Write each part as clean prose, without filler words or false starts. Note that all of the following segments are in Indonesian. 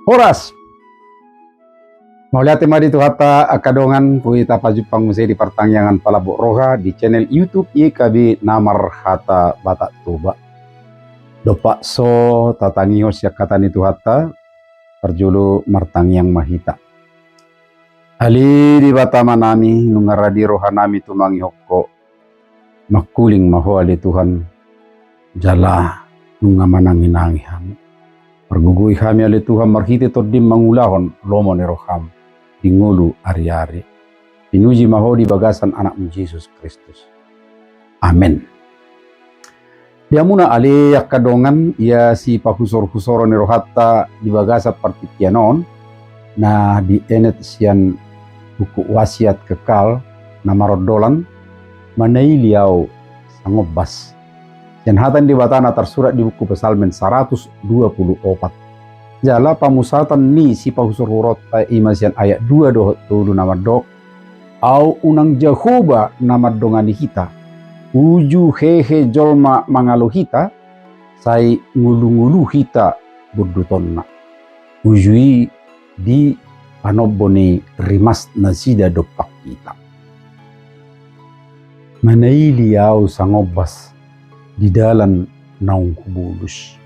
Horas, mauliati mari tu hata akadongan puita pajupang musai di pertangyangan palabok roha di channel YouTube IKB Namar Hata Batak Tuba. Dopak so tatangihos yakatan itu hata perjulu martangyang mahita. Ali di batama nami nungaradi roha nami tumangi hokko makuling maho ali Tuhan jala nungamananginangi hamu. Pergugui kami ali Tuhan marhiti todim mangulahon lomo ni roham dingulu ari-ari. Pinuji maho di bagasan anakmu Yesus Kristus. Amin. Diamuna ali yakadongan ia si pahusor-husoro ni rohatta di bagasat partikianon na di enet sian buku wasiat kekal na marodolan manai liau sangobas. Sian hatan di batana tersurat di buku Pesalmen 124. Jala pamusatan ni si pahusor hurot imasian ayat 2 doh tulu nama dok au unang Jehoba nama dongani hita uju hehe jolma mangalu hita sai ngulu-ngulu hita burdutonna ujui di panoboni rimas nasida dopak kita manai liau sangobas di dalam naung kubulus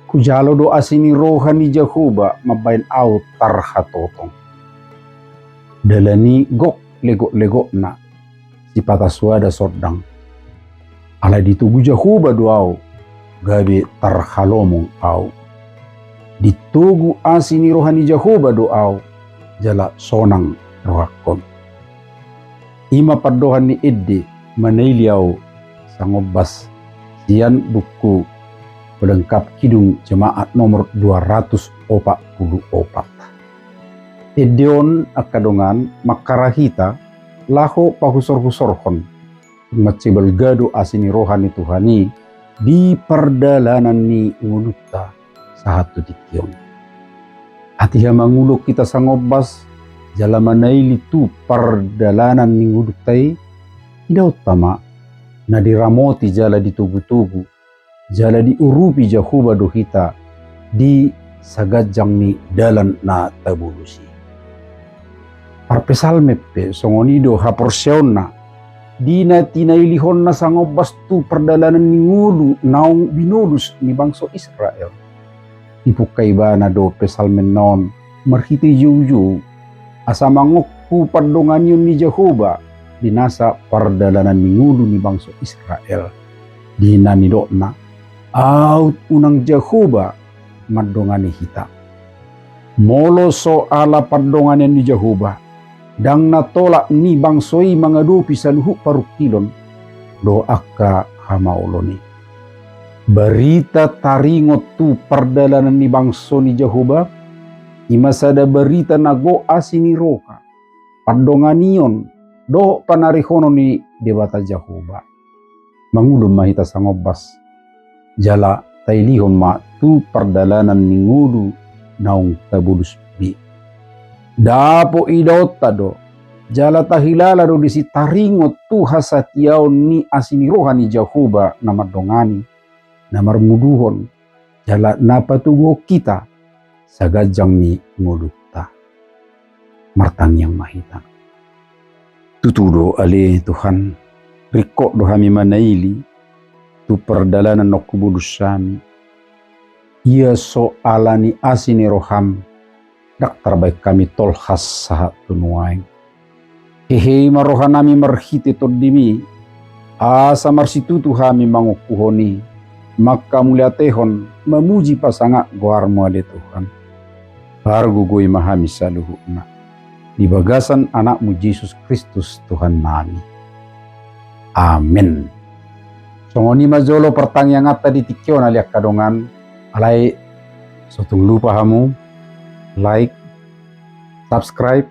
kujalo doa sini rohani Jehoba mabain au tarhatotong dalani gok legok-legok na si pataswada sordang ala ditugu Jehoba doau gabe tarhalomong au ditugu asini rohani Jehoba doau jala sonang rohakon ima pardohan ni edde manailiau sangobas sian buku pelengkap kidung jemaat nomor 244. Edeon akadongan makarahita laho pahusor-husorhon macibal gado asini rohani Tuhani di perdalanan ni ngulutta sahatu dikion. Atiha manguluk kita sangobas jalamanai litu perdalanan ni nguluttai ida utama na diramoti jala ditugu-tugu jala diurupi Jehoba dohita di sagajang ni dalan na tabulusi. Parpesalmepe songonido haporseon na di na tinailihon na sangobas tu perdalanan ni ngulu naung binulus ni bangsa Israel. Ipukay ba na do pesalmen non marhiti yuyu asa mangokku pardongan yun ni Jehoba di nasa perdalanan ni ngulu ni bangsa Israel. Di nanido na out unang Jehoba madongani hita. Molo so ala pardongan ni Jehoba dang natolak ni bangsoi mangadupi sa luhuk parukilon do akka hamauloni. Berita taringot tu perdalanan ni bangso ni Jehoba imasada berita nago asini roka pardonganion do panarihono ni debata Jehoba. Mangulum mahita sangobas jala tailihom ma tu perdalanan ni ngulu naung tabulus bi. Dapo idota do jala tahilala do disi taringot tu hasatiao ni asini rohani Jehoba na madongani na marmuduhon jala napatugo kita sagajang ni ngulutta martangyang mahita. Tutudo ali Tuhan riko do hami manaili tu perdalanan no kubulus sami ia so alani asini roham dak terbaik kami tolhas sahat tunuaing hehe marohanami marhiti todimi asa marsitutu hami mangukuhoni maka muliatehon memuji pasanga goarmu ale Tuhan hargugoi mahami saluhuna di bagasan anakmu Yesus Kristus Tuhan nami. Amin. Songoni majolo pertanyaan ngata di tikyo na liak kadongan alai sotung lupa hamu like subscribe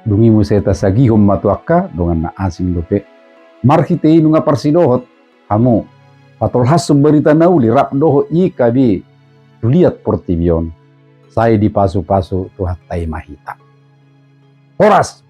dungi museta sagihom matuaka dongan na asing dope marhitei nunga parsidohot hamu patolhas berita nauli rap doho IKB tuliat portibion saya di pasu-pasu tuhatai mahita. Horas